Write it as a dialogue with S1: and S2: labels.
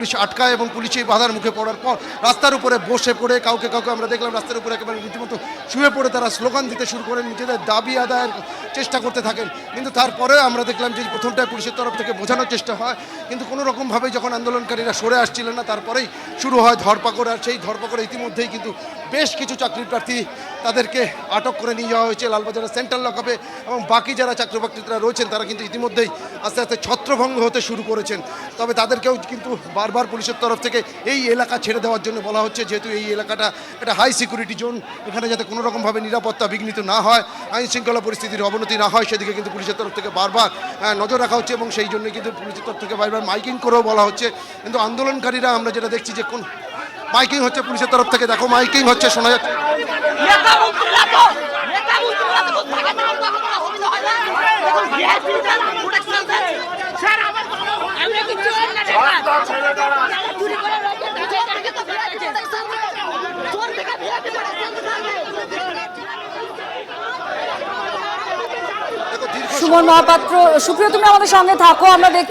S1: Police আটকায় এবং পুলিশই বাধার মুখে পড়ার পর রাস্তার উপরে বসে পড়ে কাউকে কাউকে আমরা দেখলাম রাস্তার উপরে একেবারে রীতিমতো শুয়ে পড়ে তারা স্লোগান দিতে শুরু করেন, নিজেদের দাবি আদায়ের চেষ্টা করতে থাকেন। কিন্তু তারপরে আমরা দেখলাম যে প্রথমটায় পুলিশের তরফ থেকে বোঝানোর চেষ্টা হয়, কিন্তু কোনো রকমভাবেই যখন আন্দোলনকারীরা সরে আসছিলেন না তারপরেই শুরু হয় ধরপাকড়। আর সেই ধরপাকড়ে ইতিমধ্যেই কিন্তু বেশ কিছু চাকরি প্রার্থী তাদেরকে আটক করে নিয়ে যাওয়া হয়েছে লালবাজারের সেন্ট্রাল লকআপে, এবং বাকি যারা চাকরি প্রার্থীরা রয়েছেন তারা কিন্তু ইতিমধ্যেই আস্তে আস্তে ছত্রভঙ্গ হতে শুরু করেছেন। তবে তাদেরকেও কিন্তু বারবার পুলিশের তরফ থেকে এই এলাকা ছেড়ে দেওয়ার জন্য বলা হচ্ছে, যেহেতু এই এলাকাটা একটা হাই সিকিউরিটি জোন, এখানে যাতে কোনো রকমভাবে নিরাপত্তা বিঘ্নিত না হয়, আইন শৃঙ্খলা পরিস্থিতির অবনতি না হয়, সেদিকে কিন্তু পুলিশের তরফ থেকে বারবার নজর রাখা হচ্ছে। এবং সেই জন্যই কিন্তু পুলিশের তরফ থেকে বারবার মাইকিং করেও বলা হচ্ছে। কিন্তু আন্দোলনকারীরা আমরা যেটা দেখছি যে কোন মাইকিং হচ্ছে পুলিশের তরফ থেকে, দেখো মাইকিং হচ্ছে, শোনা যাচ্ছে।
S2: সুমন মহাপাত্র, সুপ্রিয় তুমি আমাদের সঙ্গে থাকো। আমরা দেখছি